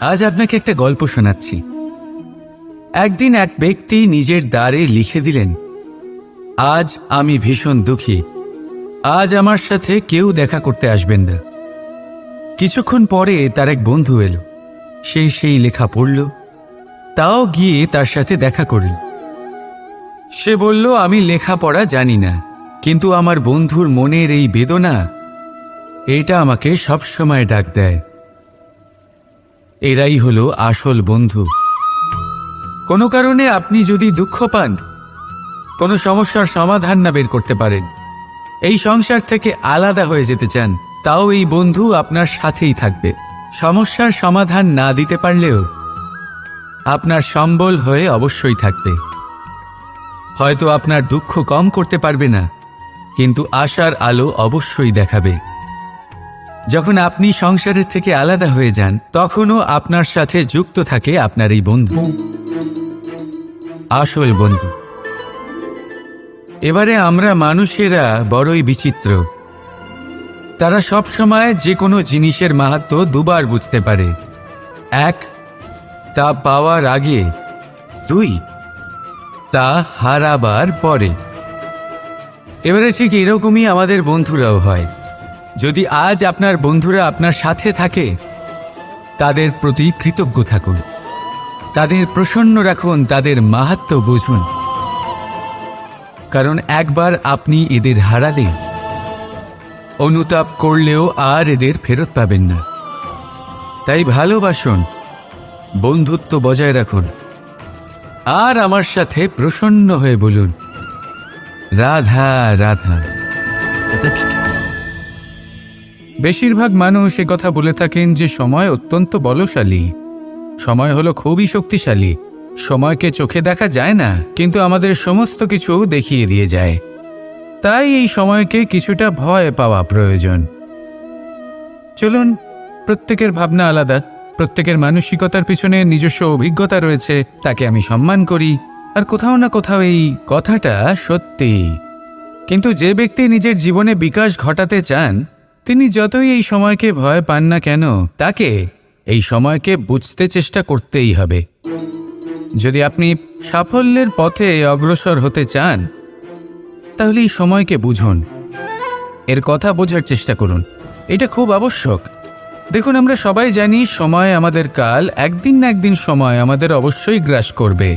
আজ আপনাকে একটা গল্প শোনাচ্ছি। একদিন এক ব্যক্তি নিজের দ্বারে লিখে দিলেন, আজ আমি ভীষণ দুঃখী, আজ আমার সাথে কেউ দেখা করতে আসবেন না। কিছুক্ষণ পরে তার এক বন্ধু এলো, সে সেই লেখা পড়ল, তাও গিয়ে তার সাথে দেখা করল। সে বলল, আমি লেখাপড়া জানি না, কিন্তু আমার বন্ধুর মনের এই বেদনা, এটা আমাকে সবসময় ডাক দেয়। এরাই হলো আসল বন্ধু। কোনো কারণে আপনি যদি দুঃখ পান, কোনো সমস্যার সমাধান না বের করতে পারেন, এই সংসার থেকে আলাদা হয়ে যেতে চান, তাও এই বন্ধু আপনার সাথেই থাকবে। সমস্যার সমাধান না দিতে পারলেও আপনার সম্বল হয়ে অবশ্যই থাকবে। হয়তো আপনার দুঃখ কম করতে পারবে না, কিন্তু আশার আলো অবশ্যই দেখাবে। যখন আপনি সংসারের থেকে আলাদা হয়ে যান, তখনও আপনার সাথে যুক্ত থাকে আপনার এই বন্ধু, আসল বন্ধু। এবারে আমরা মানুষেরা বড়ই বিচিত্র। তারা সব সময় যে কোনো জিনিসের মাহাত্ম্য দুবার বুঝতে পারে। এক, তা পাওয়ার আগে। দুই, তা হারাবার পরে। এবারে ঠিক এরকমই আমাদের বন্ধুরাও হয়। যদি আজ আপনার বন্ধুরা আপনার সাথে থাকে, তাদের প্রতি কৃতজ্ঞ থাকুন, তাদের প্রসন্ন রাখুন, তাদের মাহাত্ম্য বুঝুন। কারণ একবার আপনি এদের হারালে অনুতাপ করলেও আর এদের ফেরত পাবেন না। তাই ভালোবাসুন, বন্ধুত্ব বজায় রাখুন, আর আমার সাথে প্রসন্ন হয়ে বলুন, রাধা রাধা। বেশিরভাগ মানুষ এ কথা বলে থাকেন যে সময় অত্যন্ত বলশালী, সময় হলো খুবই শক্তিশালী। সময়কে চোখে দেখা যায় না, কিন্তু আমাদের সমস্ত কিছু দেখিয়ে দিয়ে যায়। তাই এই সময়কে কিছুটা ভয় পাওয়া প্রয়োজন। চলুন, প্রত্যেকের ভাবনা আলাদা, প্রত্যেকের মানসিকতার পিছনে নিজস্ব অভিজ্ঞতা রয়েছে, তাকে আমি সম্মান করি। আর কোথাও না কোথাও এই কথাটা সত্যি। কিন্তু যে ব্যক্তি নিজের জীবনে বিকাশ ঘটাতে চান, তিনি যতই এই সময়কে ভয় পান না কেন, তাকে এই সময়কে বুঝতে চেষ্টা করতেই হবে। যদি আপনি সাফল্যের পথে অগ্রসর হতে চান, তাহলে এই সময়কে বুঝুন, এর কথা বোঝার চেষ্টা করুন। এটা খুব আবশ্যক। দেখুন, আমরা সবাই জানি সময় আমাদের কাল, একদিন না একদিন সময় আমাদের অবশ্যই গ্রাস করবে।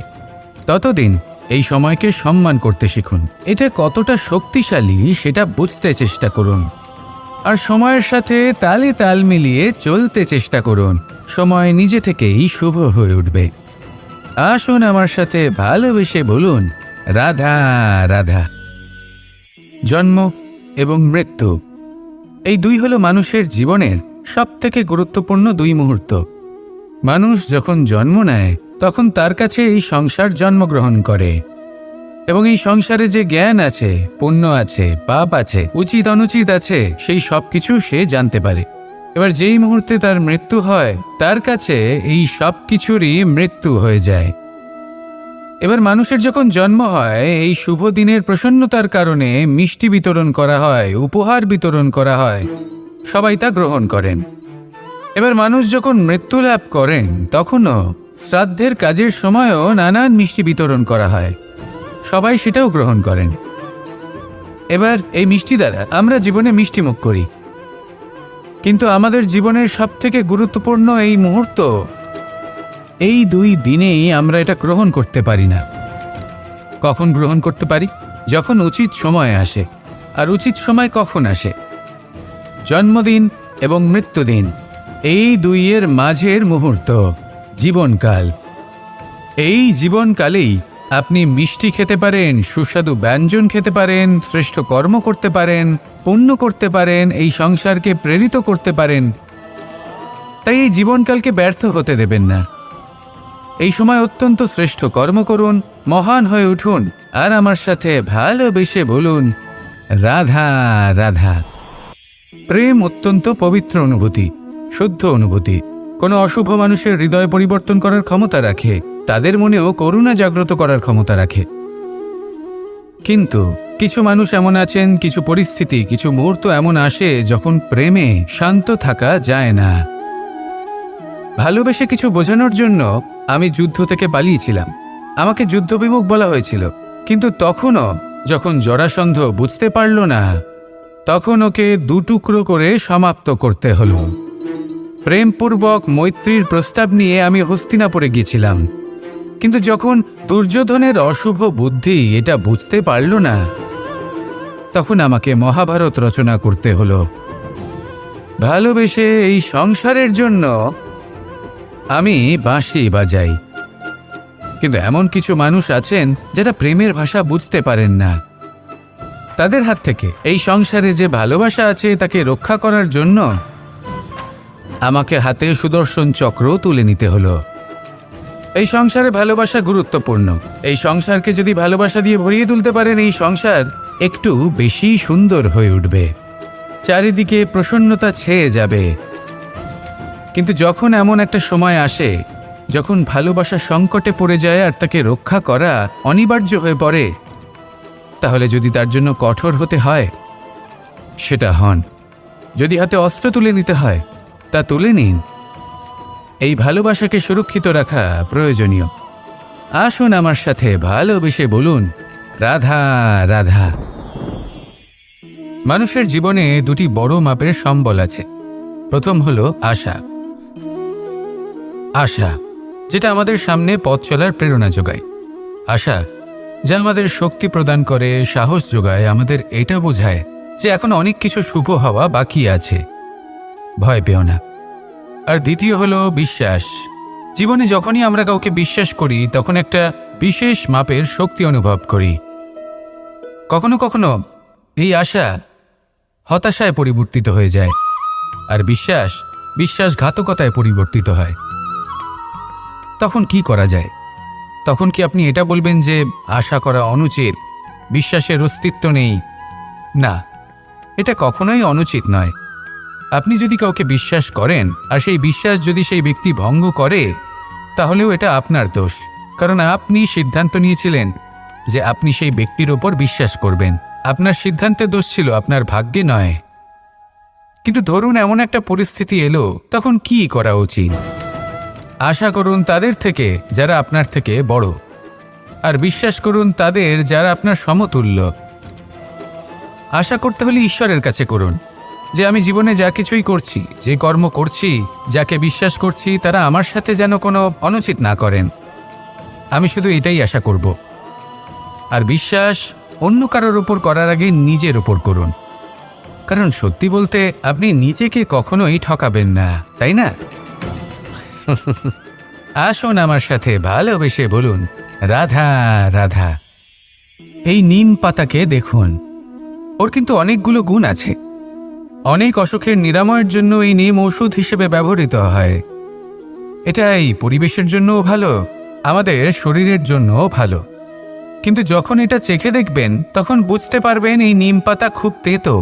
ততদিন এই সময়কে সম্মান করতে শিখুন। এটা কতটা শক্তিশালী সেটা বুঝতে চেষ্টা করুন, আর সময়ের সাথে তালে তাল মিলিয়ে চলতে চেষ্টা করুন। সময় নিজে থেকেই শুভ হয়ে উঠবে। আসুন আমার সাথে ভালোবেসে বলুন, রাধা রাধা। জন্ম এবং মৃত্যু, এই দুই হলো মানুষের জীবনের সবথেকে গুরুত্বপূর্ণ দুই মুহূর্ত। মানুষ যখন জন্ম নেয়, তখন তার কাছে এই সংসার জন্মগ্রহণ করে, এবং এই সংসারে যে জ্ঞান আছে, পুণ্য আছে, পাপ আছে, উচিত অনুচিত আছে, সেই সব কিছু সে জানতে পারে। এবার যেই মুহূর্তে তার মৃত্যু হয়, তার কাছে এই সব কিছুরই মৃত্যু হয়ে যায়। এবার মানুষের যখন জন্ম হয়, এই শুভ দিনের প্রসন্নতার কারণে মিষ্টি বিতরণ করা হয়, উপহার বিতরণ করা হয়, সবাই তা গ্রহণ করেন। এবার মানুষ যখন মৃত্যু লাভ করেন, তখনও শ্রাদ্ধের কাজের সময়ও নানান মিষ্টি বিতরণ করা হয়, সবাই সেটাও গ্রহণ করেন। এবার এই মিষ্টি দ্বারা আমরা জীবনে মিষ্টিমুখ করি, কিন্তু আমাদের জীবনের সবথেকে গুরুত্বপূর্ণ এই মুহূর্ত, এই দুই দিনেই আমরা এটা গ্রহণ করতে পারি না। কখন গ্রহণ করতে পারি? যখন উচিত সময় আসে। আর উচিত সময় কখন আসে? জন্মদিন এবং মৃত্যুদিন, এই দুইয়ের মাঝের মুহূর্ত, জীবনকাল। এই জীবনকালেই আপনি মিষ্টি খেতে পারেন, সুস্বাদু ব্যঞ্জন খেতে পারেন, শ্রেষ্ঠ কর্ম করতে পারেন, পুণ্য করতে পারেন, এই সংসারকে প্রেরিত করতে পারেন। তাই এই জীবনকালকে ব্যর্থ হতে দেবেন না। এই সময় অত্যন্ত শ্রেষ্ঠ কর্ম করুন, মহান হয়ে উঠুন, আর আমার সাথে ভালোবেসে বলুন, রাধা রাধা। প্রেম অত্যন্ত পবিত্র অনুভূতি, শুদ্ধ অনুভূতি। কোনো অশুভ মানুষের হৃদয় পরিবর্তন করার ক্ষমতা রাখে, তাদের মনেও করুণা জাগ্রত করার ক্ষমতা রাখে। কিন্তু কিছু মানুষ এমন আছেন, কিছু পরিস্থিতি, কিছু মুহূর্ত এমন আসে, যখন প্রেমে শান্ত থাকা যায় না। ভালোবেসে কিছু বোঝানোর জন্য আমি যুদ্ধ থেকে পালিয়েছিলাম। আমাকে যুদ্ধবিমুখ বলা হয়েছিল, কিন্তু তখনও যখন জরাসন্ধ বুঝতে পারল না, তখন ওকে দুটুকরো করে সমাপ্ত করতে হলো। প্রেমপূর্বক মৈত্রীর প্রস্তাব নিয়ে আমি হস্তিনাপুরে গিয়েছিলাম, কিন্তু যখন দুর্যোধনের অশুভ বুদ্ধি এটা বুঝতে পারল না, তখন আমাকে মহাভারত রচনা করতে হলো। ভালোবেসে এই সংসারের জন্য আমি বাঁশি বাজাই, কিন্তু এমন কিছু মানুষ আছেন যারা প্রেমের ভাষা বুঝতে পারেন না। তাদের হাত থেকে এই সংসারে যে ভালোবাসা আছে তাকে রক্ষা করার জন্য আমাকে হাতে সুদর্শন চক্র তুলে নিতে হলো। এই সংসারে ভালোবাসা গুরুত্বপূর্ণ। এই সংসারকে যদি ভালোবাসা দিয়ে ভরিয়ে তুলতে পারেন, এই সংসার একটু বেশি সুন্দর হয়ে উঠবে, চারিদিকে প্রসন্নতা ছেয়ে যাবে। কিন্তু যখন এমন একটা সময় আসে যখন ভালোবাসা সংকটে পড়ে যায় আর তাকে রক্ষা করা অনিবার্য হয়ে পড়ে, তাহলে যদি তার জন্য কঠোর হতে হয় সেটা হন। যদি হাতে অস্ত্র তুলে নিতে হয় তা তুলে নিন। এই ভালোবাসাকে সুরক্ষিত রাখা প্রয়োজনীয়। আসুন আমার সাথে ভালোবেসে বলুন, রাধা রাধা। মানুষের জীবনে দুটি বড় মাপের সম্বল আছে। প্রথম হলো আশা। আশা, যেটা আমাদের সামনে পথ চলার প্রেরণা যোগায়। আশা যা আমাদের শক্তি প্রদান করে, সাহস যোগায়, আমাদের এটা বোঝায় যে এখন অনেক কিছু শুভ হওয়া বাকি আছে, ভয় পেও না। আর দ্বিতীয় হলো বিশ্বাস। জীবনে যখনই আমরা কাউকে বিশ্বাস করি তখন একটা বিশেষ মাপের শক্তি অনুভব করি। কখনো কখনো এই আশা হতাশায় পরিবর্তিত হয়ে যায়, আর বিশ্বাসঘাতকতায় পরিবর্তিত হয়। তখন কি করা যায়? তখন কি আপনি এটা বলবেন যে আশা করা অনুচিত, বিশ্বাসের অস্তিত্ব নেই? না, এটা কখনোই অনুচিত নয়। আপনি যদি কাউকে বিশ্বাস করেন আর সেই বিশ্বাস যদি সেই ব্যক্তি ভঙ্গ করে, তাহলেও এটা আপনার দোষ, কারণ আপনি সিদ্ধান্ত নিয়েছিলেন যে আপনি সেই ব্যক্তির ওপর বিশ্বাস করবেন। আপনার সিদ্ধান্তের দোষ ছিল, আপনার ভাগ্যে নয়। কিন্তু ধরুন এমন একটা পরিস্থিতি এলো, তখন কি করা উচিত? আশা করুন তাদের থেকে যারা আপনার থেকে বড়, আর বিশ্বাস করুন তাদের যারা আপনার সমতুল্য। আশা করতে হলে ঈশ্বরের কাছে করুন যে আমি জীবনে যা কিছুই করছি, যে কর্ম করছি, যাকে বিশ্বাস করছি, তারা আমার সাথে যেন কোনো অনুচিত না করেন। আমি শুধু এটাই আশা করব। আর বিশ্বাস অন্য কারোর ওপর করার আগে নিজের ওপর করুন, কারণ সত্যি বলতে আপনি নিজেকে কখনোই ঠকাবেন না, তাই না? আসুন আমার সাথে ভালোবেসে বলুন, রাধা রাধা। এই নিম পাতাকে দেখুন, ওর কিন্তু অনেকগুলো গুণ আছে। অনেক অসুখের নিরাময়ের জন্য এই নিম ওষুধ হিসেবে ব্যবহৃত হয়। এটা এই পরিবেশের জন্যও ভালো, আমাদের শরীরের জন্যও ভালো। কিন্তু যখন এটা চেখে দেখবেন তখন বুঝতে পারবেন এই নিম পাতা খুব তেতো।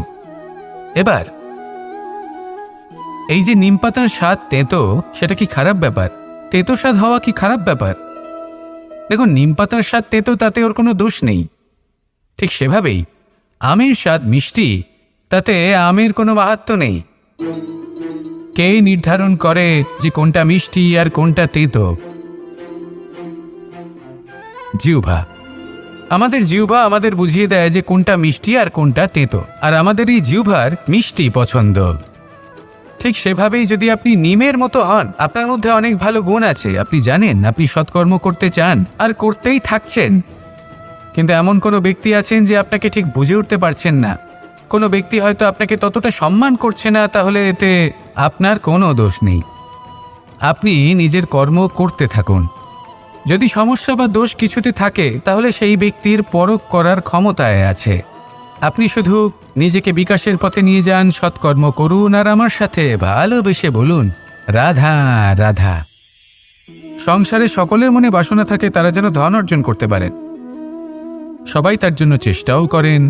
এবার এই যে নিম পাতার স্বাদ তেতো, সেটা কি খারাপ ব্যাপার? তেতো স্বাদ হওয়া কি খারাপ ব্যাপার? দেখুন, নিম পাতার স্বাদ তেতো, তাতে ওর কোনো দোষ নেই। ঠিক সেভাবেই আমের স্বাদ মিষ্টি, তাতে আমের কোনো মাহাত্ম্য নেই। কে নির্ধারণ করে যে কোনটা মিষ্টি আর কোনটা তেতো? জিহ্বা। আমাদের জিহ্বা আমাদের বুঝিয়ে দেয় যে কোনটা মিষ্টি আর কোনটা তেতো, আর আমাদের এই জিহ্বার মিষ্টি পছন্দ। ঠিক সেভাবেই যদি আপনি নিমের মতো হন, আপনার মধ্যে অনেক ভালো গুণ আছে, আপনি জানেন, আপনি সৎকর্ম করতে চান আর করতেই থাকছেন, কিন্তু এমন কোনো ব্যক্তি আছেন যে আপনাকে ঠিক বুঝে উঠতে পারছেন না। কোনো ব্যক্তি হয়তো আপনাকে ততটা সম্মান করছে না, তাহলে এতে আপনার কোনো দোষ নেই। আপনি নিজের কর্ম করতে থাকুন। যদি সমস্যা বা দোষ কিছুতে থাকে, তাহলে সেই ব্যক্তির পরখ করার ক্ষমতায় আছে। আপনি শুধু নিজেকে বিকাশের পথে নিয়ে যান, সৎকর্ম করুন, আর আমার সাথে ভালোবেসে বলুন, রাধা রাধা। সংসারে সকলের মনে বাসনা থাকে তারা যেন ধন অর্জন করতে পারেন। সবাই তার জন্য চেষ্টাও করেন।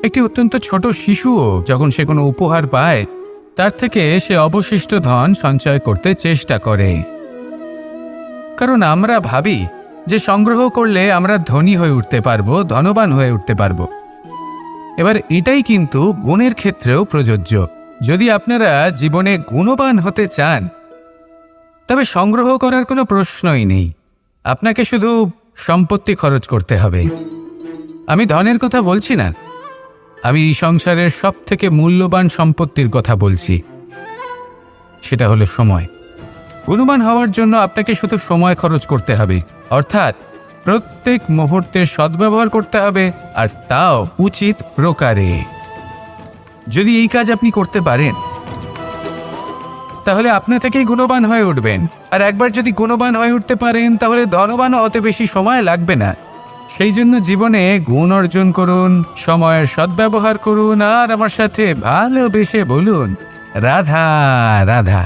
একটি অত্যন্ত ছোট শিশুও যখন সে কোনো উপহার পায়, তার থেকে সে অবশিষ্ট ধন সঞ্চয় করতে চেষ্টা করে, কারণ আমরা ভাবি যে সংগ্রহ করলে আমরা ধনী হয়ে উঠতে পারবো, ধনবান হয়ে উঠতে পারবো। এবার এটাই কিন্তু গুণের ক্ষেত্রেও প্রযোজ্য। যদি আপনারা জীবনে গুণবান হতে চান, তবে সংগ্রহ করার কোনো প্রশ্নই নেই। আপনাকে শুধু সম্পত্তি খরচ করতে হবে। আমি ধনের কথা বলছি না, আমি এই সংসারের সবথেকে মূল্যবান সম্পত্তির কথা বলছি। সেটা হলো সময়। গুণবান হওয়ার জন্য আপনাকে শুধু সময় খরচ করতে হবে, অর্থাৎ প্রত্যেক মুহূর্তের সদ্ব্যবহার করতে হবে, আর তাও উচিত প্রকারে। যদি এই কাজ আপনি করতে পারেন তাহলে আপনি থেকেই গুণবান হয়ে উঠবেন। আর একবার যদি গুণবান হয়ে উঠতে পারেন তাহলে ধনবানও অত বেশি সময় লাগবে না। সেই জন্য জীবনে গুণ অর্জন করুন, সময়ের সদ্ব্যবহার করুন, আর আমার সাথে ভালোবেসে বলুন রাধা রাধা।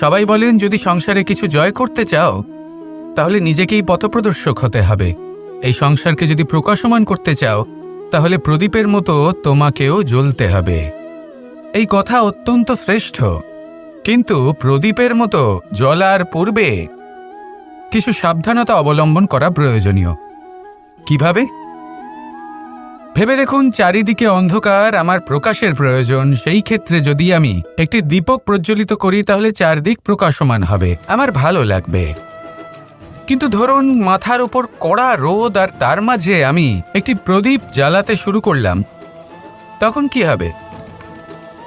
সবাই বলেন যদি সংসারে কিছু জয় করতে চাও তাহলে নিজেকেই পথপ্রদর্শক হতে হবে। এই সংসারকে যদি প্রকাশমান করতে চাও তাহলে প্রদীপের মতো তোমাকেও জ্বলতে হবে। এই কথা অত্যন্ত শ্রেষ্ঠ, কিন্তু প্রদীপের মতো জ্বলার পূর্বে কিছু সাবধানতা অবলম্বন করা প্রয়োজনীয়। কিভাবে? ভেবে দেখুন, চারিদিকে অন্ধকার, আমার প্রকাশের প্রয়োজন। সেই ক্ষেত্রে যদি আমি একটি দীপক প্রজ্বলিত করি তাহলে চারদিক প্রকাশমান হবে, আমার ভালো লাগবে। কিন্তু ধরুন মাথার উপর কড়া রোদ, আর তার মাঝে আমি একটি প্রদীপ জ্বালাতে শুরু করলাম, তখন কি হবে?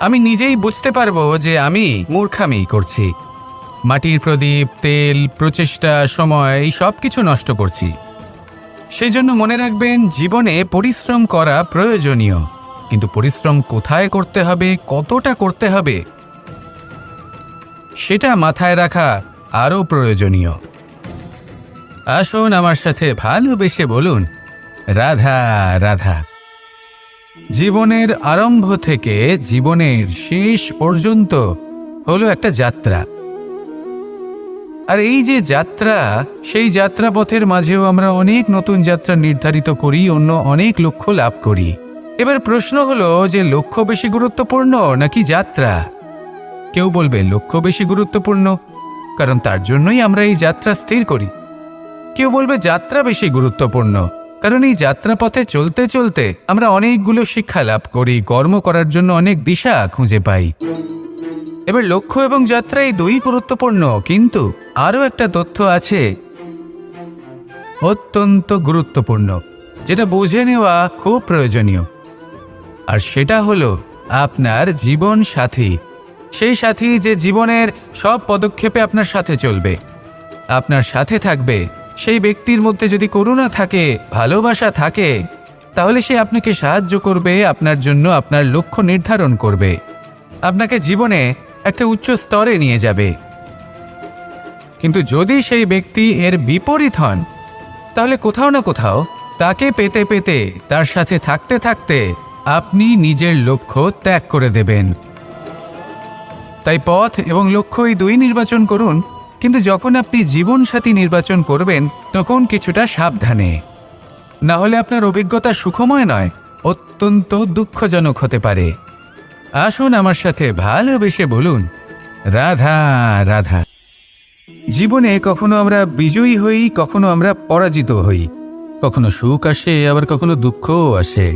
আমি নিজেই বুঝতে পারবো যে আমি মূর্খামি করছি। মাটির প্রদীপ, তেল, প্রচেষ্টা, সময়, এই সব কিছু নষ্ট করছি। সেই জন্য মনে রাখবেন, জীবনে পরিশ্রম করা প্রয়োজনীয়, কিন্তু পরিশ্রম কোথায় করতে হবে, কতটা করতে হবে, সেটা মাথায় রাখা আরও প্রয়োজনীয়। আসুন আমার সাথে ভালোবেসে বলুন রাধা রাধা। জীবনের আরম্ভ থেকে জীবনের শেষ পর্যন্ত হলো একটা যাত্রা। আর এই যে যাত্রা, সেই যাত্রাপথের মাঝেও আমরা অনেক নতুন যাত্রা নির্ধারিত করি, অন্য অনেক লক্ষ্য লাভ করি। এবার প্রশ্ন হলো যে লক্ষ্য বেশি গুরুত্বপূর্ণ নাকি যাত্রা? কেউ বলবে লক্ষ্য বেশি গুরুত্বপূর্ণ, কারণ তার জন্যই আমরা এই যাত্রা স্থির করি। কেউ বলবে যাত্রা বেশি গুরুত্বপূর্ণ, কারণ এই যাত্রাপথে চলতে চলতে আমরা অনেকগুলো শিক্ষা লাভ করি, কর্ম করার জন্য অনেক দিশা খুঁজে পাই। এবার লক্ষ্য এবং যাত্রা এই দুই গুরুত্বপূর্ণ, কিন্তু আরও একটা তথ্য আছে অত্যন্ত গুরুত্বপূর্ণ, যেটা বুঝে নেওয়া খুব প্রয়োজনীয়। আর সেটা হলো আপনার জীবন সাথী। সেই সাথী যে জীবনের সব পদক্ষেপে আপনার সাথে চলবে, আপনার সাথে থাকবে। সেই ব্যক্তির মধ্যে যদি করুণা থাকে, ভালোবাসা থাকে, তাহলে সে আপনাকে সাহায্য করবে, আপনার জন্য আপনার লক্ষ্য নির্ধারণ করবে, আপনাকে জীবনে একটা উচ্চ স্তরে নিয়ে যাবে। কিন্তু যদি সেই ব্যক্তি এর বিপরীত হন, তাহলে কোথাও না কোথাও তাকে পেতে পেতে, তার সাথে থাকতে থাকতে আপনি নিজের লক্ষ্য ত্যাগ করে দেবেন। তাই পথ এবং লক্ষ্য এই দুই নির্বাচন করুন, কিন্তু যখন আপনি জীবনসাথী নির্বাচন করবেন তখন কিছুটা সাবধানে, না হলে আপনার অভিজ্ঞতা সুখময় নয়, অত্যন্ত দুঃখজনক হতে পারে। আসুন আমার সাথে ভালোবেসে বলুন রাধা রাধা। জীবনে কখনো আমরা বিজয়ী হই, কখনো আমরা পরাজিত হই, কখনো সুখ আসে, আবার কখনো দুঃখও আসে।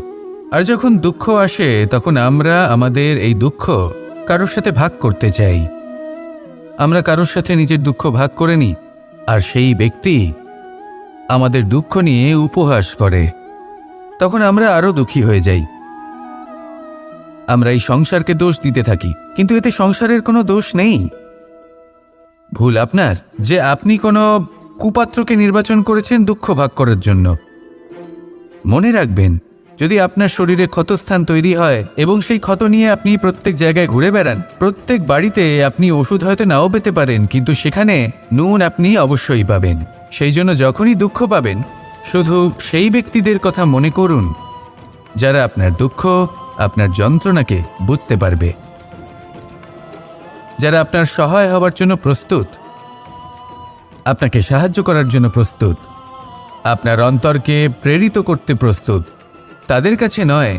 আর যখন দুঃখ আসে তখন আমরা আমাদের এই দুঃখ কারোর সাথে ভাগ করতে চাই। আমরা কারোর সাথে নিজের দুঃখ ভাগ করে নিই, আর সেই ব্যক্তি আমাদের দুঃখ নিয়ে উপহাস করে। তখন আমরা আরও দুঃখী হয়ে যাই। আমরা এই সংসারকে দোষ দিতে থাকি, কিন্তু এতে সংসারের কোনো দোষ নেই। ভুল আপনার যে আপনি কোনো কুপাত্রকে নির্বাচন করেছেন দুঃখ ভাগ করার জন্য। মনে রাখবেন, যদি আপনার শরীরে ক্ষতস্থান তৈরি হয় এবং সেই ক্ষত নিয়ে আপনি প্রত্যেক জায়গায় ঘুরে বেড়ান, প্রত্যেক বাড়িতে আপনি ওষুধ হয়তো নাও পেতে পারেন, কিন্তু সেখানে নুন আপনি অবশ্যই পাবেন। সেই জন্য যখনই দুঃখ পাবেন, শুধু সেই ব্যক্তিদের কথা মনে করুন যারা আপনার দুঃখ, আপনার যন্ত্রণাকে বুঝতে পারবে, যারা আপনার সহায় হবার জন্য প্রস্তুত, আপনাকে সাহায্য করার জন্য প্রস্তুত, আপনার অন্তরকে প্রেরিত করতে প্রস্তুত। তাদের কাছে নয়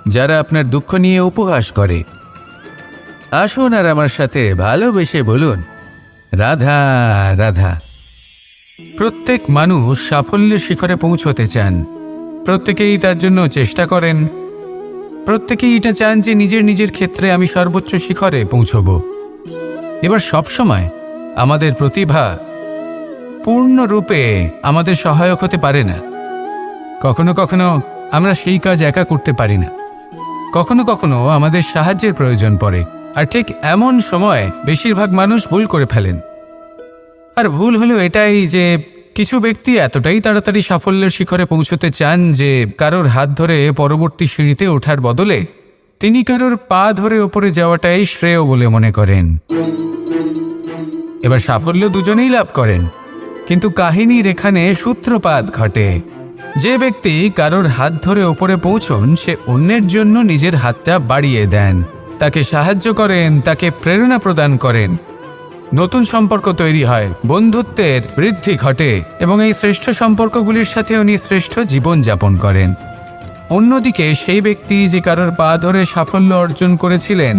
যারা আপনার দুঃখ নিয়ে উপহাস করে। আসুন আর আমার সাথে ভালোবেসে বলুন রাধা রাধা। প্রত্যেক মানুষ সাফল্যের শিখরে পৌঁছতে চান, প্রত্যেকেই তার জন্য চেষ্টা করেন, প্রত্যেকেই এটা চান যে নিজের নিজের ক্ষেত্রে আমি সর্বোচ্চ শিখরে পৌঁছব। এবার সবসময় আমাদের প্রতিভা পূর্ণরূপে আমাদের সহায়ক হতে পারে না। কখনো কখনো আমরা সেই কাজ একা করতে পারি না, কখনো কখনো আমাদের সাহায্যের প্রয়োজন পড়ে। আর ঠিক এমন সময় বেশিরভাগ মানুষ ভুল করে ফেলেন। আর ভুল হলো এটাই যে কিছু ব্যক্তি এতটাই তাড়াতাড়ি সাফল্যের শিখরে পৌঁছতে চান যে কারোর হাত ধরে পরবর্তী সিঁড়িতে ওঠার বদলে তিনি কারোর পা ধরে ওপরে যাওয়াটাই শ্রেয় বলে মনে করেন। এবার সাফল্য দুজনেই লাভ করেন, কিন্তু কাহিনীর এখানে সূত্রপাত ঘটে। যে ব্যক্তি কারোর হাত ধরে ওপরে পৌঁছন সে অন্যের জন্য নিজের হাতটা বাড়িয়ে দেন, তাকে সাহায্য করেন, তাকে প্রেরণা প্রদান করেন। নতুন সম্পর্ক তৈরি হয়, বন্ধুত্বের বৃদ্ধি ঘটে এবং এই শ্রেষ্ঠ সম্পর্কগুলির সাথে উনি শ্রেষ্ঠ জীবন যাপন করেন। অন্যদিকে সেই ব্যক্তি যে কারোর পা ধরে সাফল্য অর্জন করেছিলেন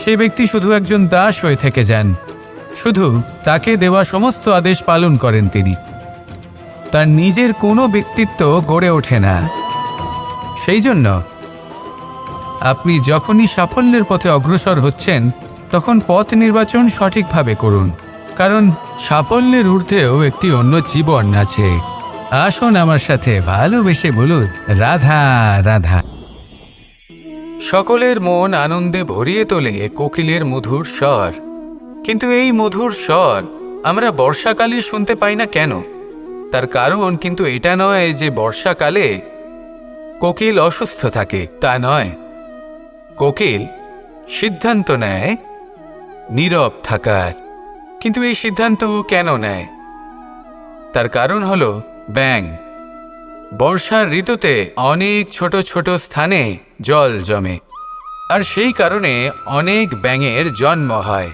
সেই ব্যক্তি শুধু একজন দাস হয়ে থেকে যান, শুধু তাকে দেওয়া সমস্ত আদেশ পালন করেন তিনি। তার নিজের কোনো ব্যক্তিত্ব গড়ে ওঠে না। সেই জন্য আপনি যখনই সাফল্যের পথে অগ্রসর হচ্ছেন তখন পথ নির্বাচন সঠিকভাবে করুন, কারণ সাফল্যের ঊর্ধ্বেও একটি অন্য জীবন আছে। আসুন আমার সাথে ভালোবেসে বলুন রাধা রাধা। সকলের মন আনন্দে ভরিয়ে তোলে কোকিলের মধুর স্বর, কিন্তু এই মধুর স্বর আমরা বর্ষাকালে শুনতে পাই না কেন? তার কারণ কিন্তু এটা নয় যে বর্ষাকালে কোকিল অসুস্থ থাকে, তা নয়। কোকিল সিদ্ধান্ত নেয় নীরব থাকার, কিন্তু এই সিদ্ধান্ত কেন নেয়? তার কারণ হলো ব্যাঙ। বর্ষার ঋতুতে অনেক ছোট ছোট স্থানে জল জমে, আর সেই কারণে অনেক ব্যাঙের জন্ম হয়।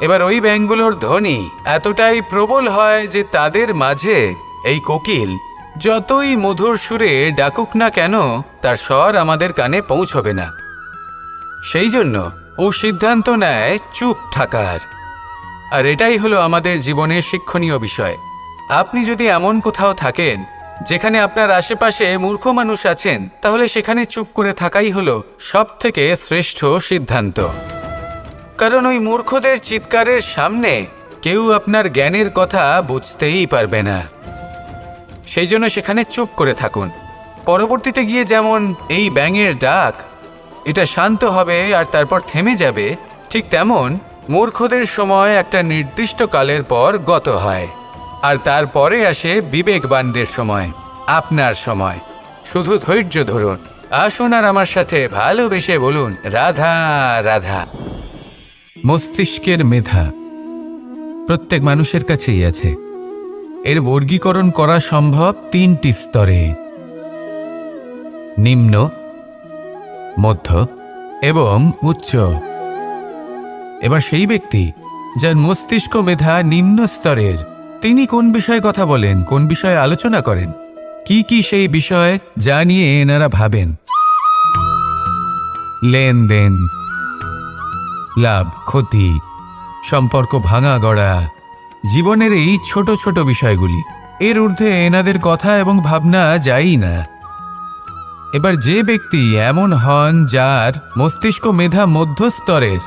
এবার ওই ব্যাঙগুলোর ধ্বনি এতটাই প্রবল হয় যে তাদের মাঝে এই কোকিল যতই মধুর সুরে ডাকুক না কেন তার স্বর আমাদের কানে পৌঁছবে না। সেই জন্য ও সিদ্ধান্ত নেয় চুপ থাকার। আর এটাই হলো আমাদের জীবনের শিক্ষণীয় বিষয়। আপনি যদি এমন কোথাও থাকেন যেখানে আপনার আশেপাশে মূর্খ মানুষ আছেন, তাহলে সেখানে চুপ করে থাকাই হলো সবথেকে শ্রেষ্ঠ সিদ্ধান্ত। কারণ ওই মূর্খদের চিৎকারের সামনে কেউ আপনার জ্ঞানের কথা বুঝতেই পারবে না। সেই জন্য সেখানে চুপ করে থাকুন। পরবর্তীতে গিয়ে যেমন এই ব্যাঙের ডাক এটা শান্ত হবে আর তারপর থেমে যাবে, ঠিক তেমন মূর্খদের সময় একটা নির্দিষ্ট কালের পর গত হয়, আর তারপরে আসে বিবেকবানদের সময়, আপনার সময়। শুধু ধৈর্য ধরুন। আসুন আর আমার সাথে ভালোবেসে বলুন রাধা রাধা। মস্তিষ্কের মেধা প্রত্যেক মানুষের কাছেই আছে। এর বর্গীকরণ করা সম্ভব তিনটি স্তরে: নিম্ন, মধ্য এবং উচ্চ। এবার সেই ব্যক্তি যার মস্তিষ্ক মেধা নিম্ন স্তরের, তিনি কোন বিষয়ে কথা বলেন, কোন বিষয়ে আলোচনা করেন, কি কি সেই বিষয় যা নিয়ে এনারা ভাবেন? লেনদেন, লাভ ক্ষতি, সম্পর্ক ভাঙা গড়া, জীবনের এই ছোট ছোট বিষয়গুলি। এর ঊর্ধ্বে এনাদের কথা এবং ভাবনা যায়ই না। এবার যে ব্যক্তি এমন হন যার মস্তিষ্ক মেধা মধ্যস্তরের,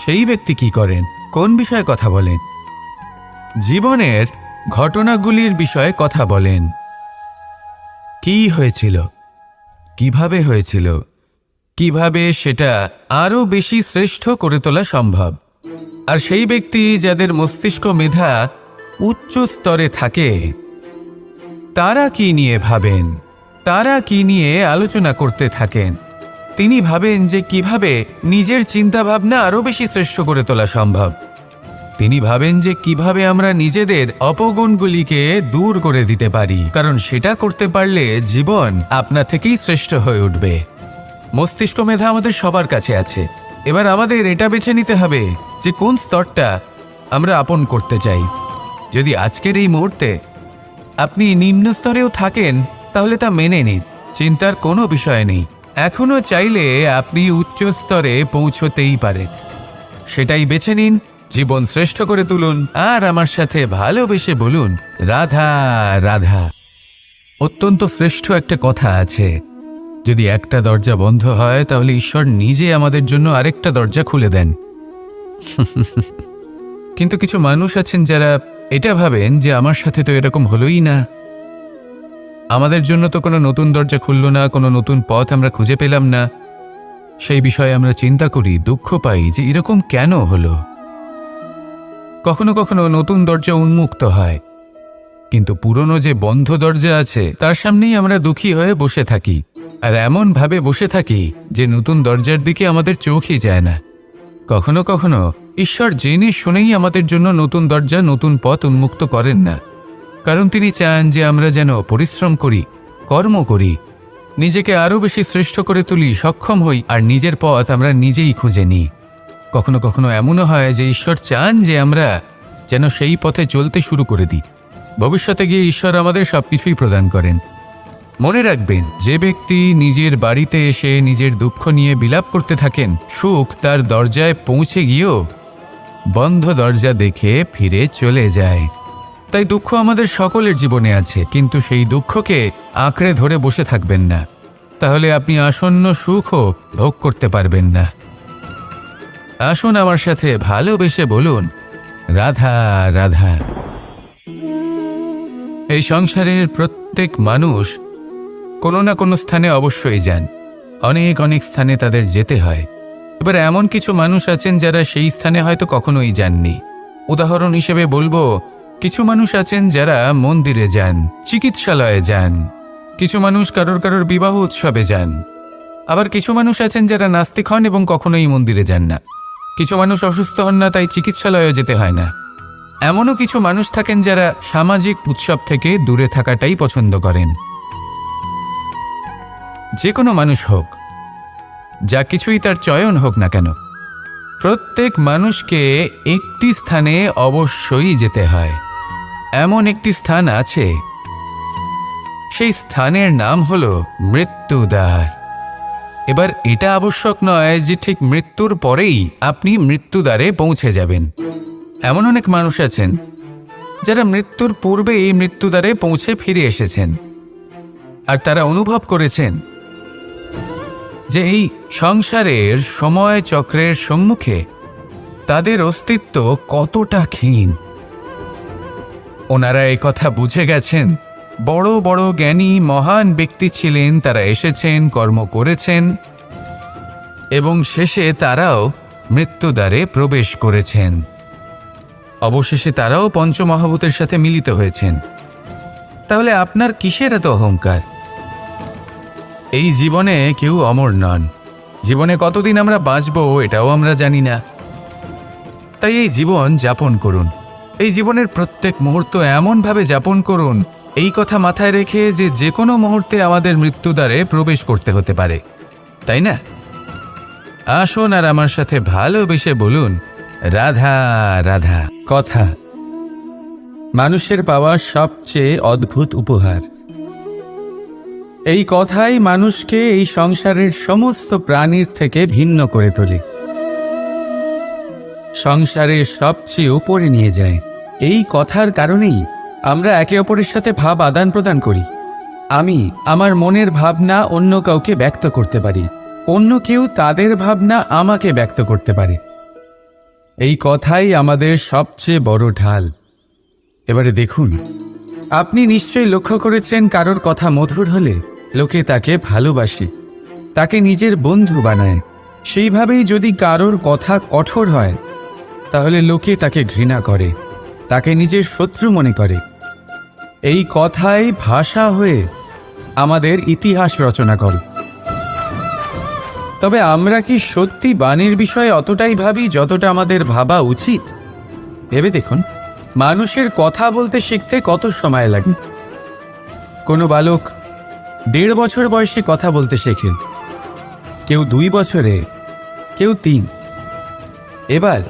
সেই ব্যক্তি কি করেন, কোন বিষয়ে কথা বলেন? জীবনের ঘটনাগুলির বিষয়ে কথা বলেন। কি হয়েছিল, কিভাবে হয়েছিল, কিভাবে সেটা আরও বেশি শ্রেষ্ঠ করে তোলা সম্ভব। আর সেই ব্যক্তি যাদের মস্তিষ্ক মেধা উচ্চ স্তরে থাকে, তারা কি নিয়ে ভাবেন, তারা কি নিয়ে আলোচনা করতে থাকেন? তিনি ভাবেন যে কিভাবে নিজের চিন্তাভাবনা আরও বেশি শ্রেষ্ঠ করে তোলা সম্ভব। তিনি ভাবেন যে কিভাবে আমরা নিজেদের অপগুণগুলিকে দূর করে দিতে পারি, কারণ সেটা করতে পারলে জীবন আপনা থেকেই শ্রেষ্ঠ হয়ে উঠবে। মস্তিষ্ক মেধা আমাদের সবার কাছে আছে। এবার আমাদের এটা বেছে নিতে হবে যে কোন স্তরটা আমরা আপন করতে চাই। যদি আজকের এই মুহূর্তে আপনি নিম্ন স্তরেও থাকেন তাহলে তা মেনে নিন, চিন্তার কোনো বিষয় নেই। এখনো চাইলে আপনি উচ্চ স্তরে পৌঁছতেই পারেন। সেটাই বেছে নিন, জীবন শ্রেষ্ঠ করে তুলুন আর আমার সাথে ভালোবেসে বলুন রাধা রাধা। অত্যন্ত শ্রেষ্ঠ একটা কথা আছে, যদি একটা দরজা বন্ধ হয় তাহলে ঈশ্বর নিজে আমাদের জন্য আরেকটা দরজা খুলে দেন। কিন্তু কিছু মানুষ আছেন যারা এটা ভাবেন যে আমার সাথে তো এরকম হলোই না, আমাদের জন্য তো কোনো নতুন দরজা খুলল না, কোনো নতুন পথ আমরা খুঁজে পেলাম না। সেই বিষয়ে আমরা চিন্তা করি, দুঃখ পাই যে এরকম কেন হলো। কখনো কখনো নতুন দরজা উন্মুক্ত হয়, কিন্তু পুরনো যে বন্ধ দরজা আছে তার সামনেই আমরা দুঃখী হয়ে বসে থাকি, আর এমন ভাবে বসে থাকি যে নতুন দরজার দিকে আমাদের চোখই যায় না। কখনো কখনো ঈশ্বর জেনে শুনেই আমাদের জন্য নতুন দরজা, নতুন পথ উন্মুক্ত করেন না, কারণ তিনি চান যে আমরা যেন পরিশ্রম করি, কর্ম করি, নিজেকে আরও বেশি শ্রেষ্ঠ করে তুলি, সক্ষম হই, আর নিজের পথ আমরা নিজেই খুঁজে নিই। কখনো কখনো এমনও হয় যে ঈশ্বর চান যে আমরা যেন সেই পথে চলতে শুরু করে দিই। ভবিষ্যতে গিয়ে ঈশ্বর আমাদের সব কিছুই প্রদান করেন। মনে রাখবেন, যে ব্যক্তি নিজের বাড়িতে এসে নিজের দুঃখ নিয়ে বিলাপ করতে থাকেন, সুখ তার দরজায় পৌঁছে গিয়েও বন্ধ দরজা দেখে ফিরে চলে যায়। তাই দুঃখ আমাদের সকলের জীবনে আছে, কিন্তু সেই দুঃখকে আঁকড়ে ধরে বসে থাকবেন না, তাহলে আপনি আসন্ন সুখও ভোগ করতে পারবেন না। আসুন আমার সাথে ভালোবেসে বলুন, রাধা রাধা। এই সংসারের প্রত্যেক মানুষ কোনো না কোনো স্থানে অবশ্যই যান, অনেক অনেক স্থানে তাদের যেতে হয়। এবার এমন কিছু মানুষ আছেন যারা সেই স্থানে হয়তো কখনোই যাননি। উদাহরণ হিসেবে বলবো, কিছু মানুষ আছেন যারা মন্দিরে যান, চিকিৎসালয়ে যান, কিছু মানুষ কারোর বিবাহ উৎসবে যান, আবার কিছু মানুষ আছেন যারা নাস্তিক হন এবং কখনোই মন্দিরে যান না। কিছু মানুষ অসুস্থ হন না, তাই চিকিৎসালয়ে যেতে হয় না। এমনও কিছু মানুষ থাকেন যারা সামাজিক উৎসব থেকে দূরে থাকাটাই পছন্দ করেন। যে কোনো মানুষ হোক, যা কিছুই তার চয়ন হোক না কেন, প্রত্যেক মানুষকে একটি স্থানে অবশ্যই যেতে হয়। এমন একটি স্থান আছে, সেই স্থানের নাম হলো মৃত্যুদ্বার। এবার এটা আবশ্যক নয় যে ঠিক মৃত্যুর পরেই আপনি মৃত্যুদ্বারে পৌঁছে যাবেন। এমন অনেক মানুষ আছেন যারা মৃত্যুর পূর্বেই মৃত্যুদ্বারে পৌঁছে ফিরে এসেছেন, আর তারা অনুভব করেছেন যে এই সংসারের সময় চক্রের সম্মুখে তাদের অস্তিত্ব কতটা ক্ষীণ। ওনারা এই কথা বুঝে গেছেন। বড় বড় জ্ঞানী মহান ব্যক্তি ছিলেন, তারা এসেছেন, কর্ম করেছেন, এবং শেষে তারাও মৃত্যুদ্বারে প্রবেশ করেছেন। অবশেষে তারাও পঞ্চমহাভূতের সাথে মিলিত হয়েছেন। তাহলে আপনার কিসের এত অহংকার? এই জীবনে কেউ অমর নন। জীবনে কতদিন আমরা বাঁচব এটাও আমরা জানি না। তাই এই জীবন যাপন করুন। এই জীবনের প্রত্যেক মুহূর্ত এমনভাবে যাপন করুন, এই কথা মাথায় রেখে যে কোনো মুহূর্তে আমাদের মৃত্যুদ্বারে প্রবেশ করতে হতে পারে, তাই না? আসুন আর আমার সাথে ভালোবেসে বলুন, রাধা রাধা। কথা মানুষের পাওয়া সবচেয়ে অদ্ভুত উপহার। এই কথাই মানুষকে এই সংসারের সমস্ত প্রাণীর থেকে ভিন্ন করে তোলে, সংসারের সবচেয়ে উপরে নিয়ে যায়। এই কথার কারণেই আমরা একে অপরের সাথে ভাব আদান প্রদান করি। আমি আমার মনের ভাবনা অন্য কাউকে ব্যক্ত করতে পারি, অন্য কেউ তাদের ভাবনা আমাকে ব্যক্ত করতে পারে। এই কথাই আমাদের সবচেয়ে বড় ঢাল। এবারে দেখুন, আপনি নিশ্চয়ই লক্ষ্য করেছেন, কারোর কথা মধুর হলে লোকে তাকে ভালোবাসে, তাকে নিজের বন্ধু বানায়। সেইভাবেই যদি কারোর কথা কঠোর হয়, তাহলে লোকে তাকে ঘৃণা করে, তাকে নিজের শত্রু মনে করে। এই কথাই ভাষা হয়ে আমাদের ইতিহাস রচনা করে। তবে আমরা কি সত্যি বাণীর বিষয়ে অতটাই ভাবি যতটা আমাদের ভাবা উচিত? ভেবে দেখুন, মানুষের কথা বলতে শিখতে কত সময় লাগে। কোনো বালক 1.5 বছর বয়সে কথা বলতে শেখে, কেউ 2 বছরে, কেউ 3। এবার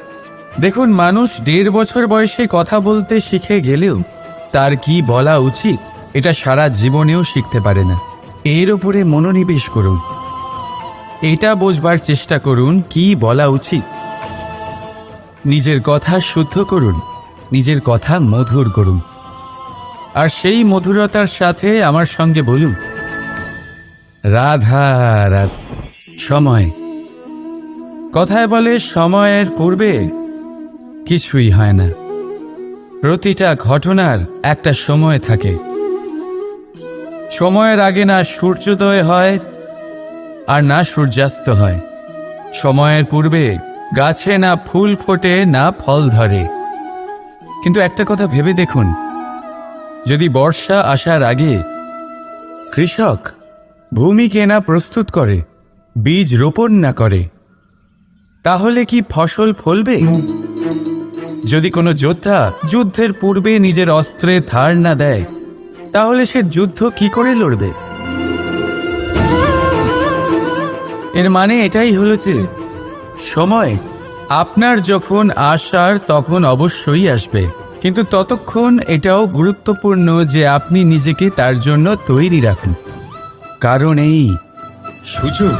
দেখুন, মানুষ 1.5 বছর বয়সে কথা বলতে শিখে গেলেও তার কি বলা উচিত এটা সারা জীবনেও শিখতে পারে না। এর উপরে মনোনিবেশ করুন, এটা বোঝবার চেষ্টা করুন কি বলা উচিত। নিজের কথা শুদ্ধ করুন, নিজের কথা মধুর করুন, আর সেই মধুরতার সাথে আমার সঙ্গে বলুন, রাধা রাধা। সময়, কথায় বলে সময়ের পূর্বে কিছুই হয় না। প্রতিটা ঘটনার একটা সময় থাকে। সময়ের আগে না সূর্যোদয় হয় আর না সূর্যাস্ত হয়। সময়ের পূর্বে গাছে না ফুল ফোটে না ফল ধরে। কিন্তু একটা কথা ভেবে দেখুন, যদি বর্ষা আসার আগে কৃষক ভূমিকে না প্রস্তুত করে, বীজ রোপণ না করে, তাহলে কি ফসল ফলবে? যদি কোনো যোদ্ধা যুদ্ধের পূর্বে নিজের অস্ত্রে ধার না দেয়, তাহলে সে যুদ্ধ কি করে লড়বে? এর মানে এটাই হলো যে সময় আপনার যখন আসার তখন অবশ্যই আসবে, কিন্তু ততক্ষণ এটাও গুরুত্বপূর্ণ যে আপনি নিজেকে তার জন্য তৈরি রাখুন। কারণ এই সুযোগ,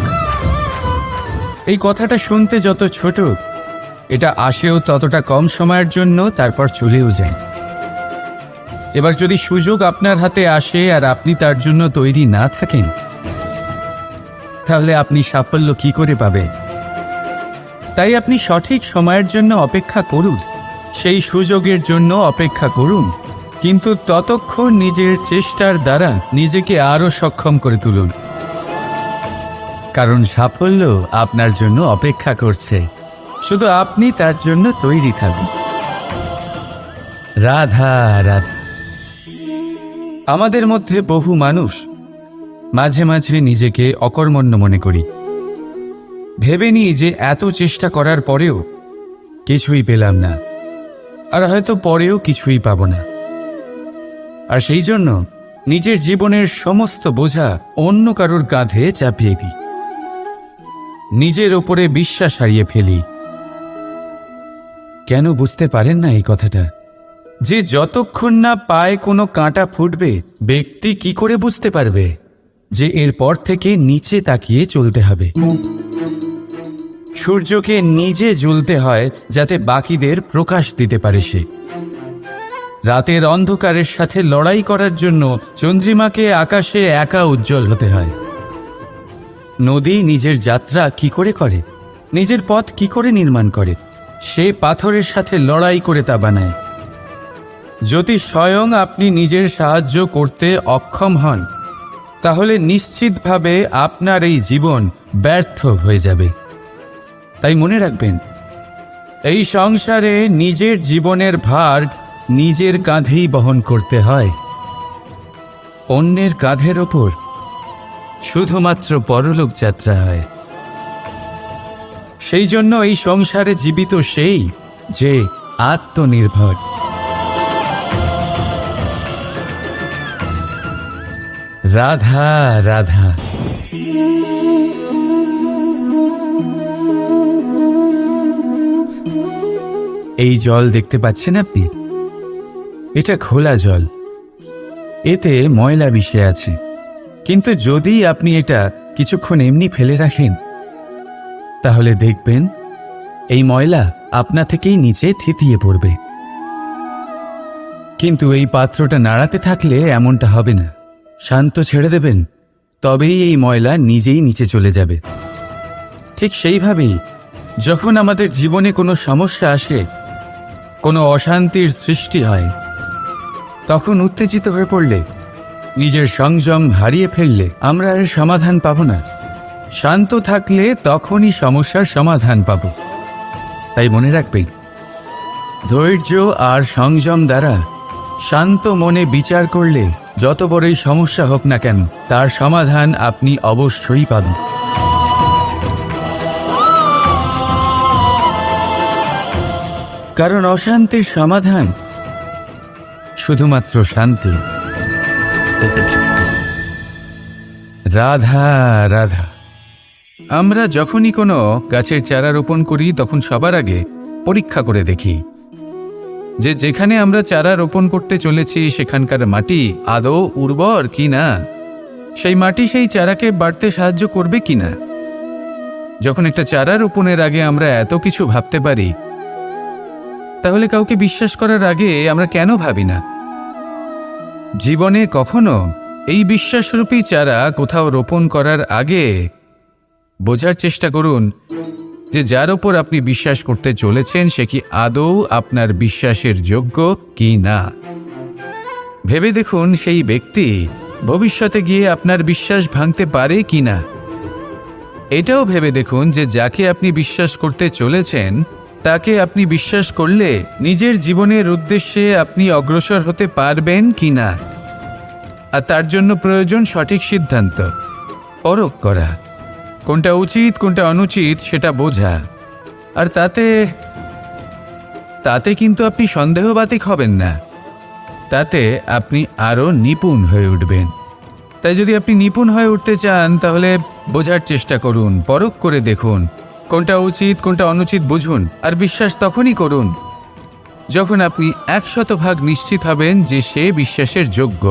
এই কথাটা শুনতে যত ছোট, এটা আসেও ততটা কম সময়ের জন্য, তারপর চলেও যায়। এবার যদি সুযোগ আপনার হাতে আসে আর আপনি তার জন্য তৈরি না থাকেন, তাহলে আপনি সাফল্য কি করে পাবেন? তাই আপনি সঠিক সময়ের জন্য অপেক্ষা করুন, সেই সুযোগের জন্য অপেক্ষা করুন, কিন্তু ততক্ষণ নিজের চেষ্টার দ্বারা নিজেকে আরও সক্ষম করে তুলুন। কারণ সাফল্য আপনার জন্য অপেক্ষা করছে, শুধু আপনি তার জন্য তৈরি থাকুন। রাধা রাধা। আমাদের মধ্যে বহু মানুষ মাঝে মাঝে নিজেকে অকর্মণ্য মনে করি, ভেবে নিই যে এত চেষ্টা করার পরেও কিছুই পেলাম না, আর হয়তো পরেও কিছুই পাব না। আর সেই জন্য নিজের জীবনের সমস্ত বোঝা অন্য কারোর কাঁধে চাপিয়ে দিই, নিজের ওপরে বিশ্বাস হারিয়ে ফেলি। কেন বুঝতে পারেন না এই কথাটা? যে যতক্ষণ না পায়ে কোনো কাঁটা ফুটবে, ব্যক্তি কি করে বুঝতে পারবে যে এরপর থেকে নিচে তাকিয়ে চলতে হবে? সূর্যকে নিজে জ্বলতে হয় যাতে বাকিদের প্রকাশ দিতে পারে সে। রাতের অন্ধকারের সাথে লড়াই করার জন্য চন্দ্রিমাকে আকাশে একা উজ্জ্বল হতে হয়। নদী নিজের যাত্রা কি করে করে, নিজের পথ কি করে নির্মাণ করে? সে পাথরের সাথে লড়াই করে তা বানায়। যদি স্বয়ং আপনি নিজের সাহায্য করতে অক্ষম হন, তাহলে নিশ্চিতভাবে আপনার এই জীবন ব্যর্থ হয়ে যাবে। তাই মনে রাখবেন, এই সংসারে নিজের জীবনের ভার নিজের কাঁধেই বহন করতে হয়। অন্যের কাঁধের ওপর শুধুমাত্র পরলোক যাত্রা হয়। সেই জন্য এই সংসারে জীবিত সেই যে আত্মনির্ভর। রাধা রাধা। এই জল দেখতে পাচ্ছেন আপনি? এটা খোলা জল, এতে ময়লা মিশে আছে। কিন্তু যদি আপনি এটা কিছুক্ষণ এমনি ফেলে রাখেন, তাহলে দেখবেন এই ময়লা আপনা থেকেই নিচে থিতিয়ে পড়বে। কিন্তু এই পাত্রটা নাড়াতে থাকলে এমনটা হবে না। শান্ত ছেড়ে দেবেন, তবেই এই ময়লা নিজেই নিচে চলে যাবে। ঠিক সেইভাবেই যখন আমাদের জীবনে কোনো সমস্যা আসে, কোনো অশান্তির সৃষ্টি হয়, তখন উত্তেজিত হয়ে পড়লে, নিজের সংযম হারিয়ে ফেললে আমরা এর সমাধান পাব না। শান্ত থাকলে তখনই সমস্যার সমাধান পাব। তাই মনে রাখবেন, ধৈর্য আর সংযম দ্বারা শান্ত মনে বিচার করলে যত বড়ই সমস্যা হোক না কেন, তার সমাধান আপনি অবশ্যই পাবেন। কারণ অশান্তির সমাধান শুধুমাত্র শান্তি। রাধা রাধা। আমরা যখনই কোনো গাছের চারা রোপণ করি, তখন সবার আগে পরীক্ষা করে দেখি যে যেখানে আমরা চারা রোপণ করতে চলেছি সেখানকার মাটি আদৌ উর্বর কি না, সেই মাটি সেই চারাকে বাড়তে সাহায্য করবে কি না। যখন একটা চারা রোপণের আগে আমরা এত কিছু ভাবতে পারি, তাহলে কাউকে বিশ্বাস করার আগে আমরা কেন ভাবি না? জীবনে কখনো এই বিশ্বাসরূপী চারা কোথাও রোপণ করার আগে বোঝার চেষ্টা করুন যে যার ওপর আপনি বিশ্বাস করতে চলেছেন সে কি আদৌ আপনার বিশ্বাসের যোগ্য কি না। ভেবে দেখুন সেই ব্যক্তি ভবিষ্যতে গিয়ে আপনার বিশ্বাস ভাঙতে পারে কি না। এটাও ভেবে দেখুন যে যাকে আপনি বিশ্বাস করতে চলেছেন তাকে আপনি বিশ্বাস করলে নিজের জীবনের উদ্দেশ্যে আপনি অগ্রসর হতে পারবেন কি না। আর তার জন্য প্রয়োজন সঠিক সিদ্ধান্ত, পরখ করা, কোনটা উচিত কোনটা অনুচিত সেটা বোঝা। আর তাতে কিন্তু আপনি সন্দেহবাতিক হবেন না, তাতে আপনি আরও নিপুণ হয়ে উঠবেন। তাই যদি আপনি নিপুণ হয়ে উঠতে চান তাহলে বোঝার চেষ্টা করুন, পরখ করে দেখুন কোনটা উচিত কোনটা অনুচিত বুঝুন। আর বিশ্বাস তখনই করুন যখন আপনি 100% নিশ্চিত হবেন যে সে বিশ্বাসের যোগ্য।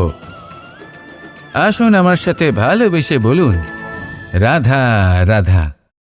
আসুন আমার সাথে ভালোবেসে বলুন, রাধা রাধা।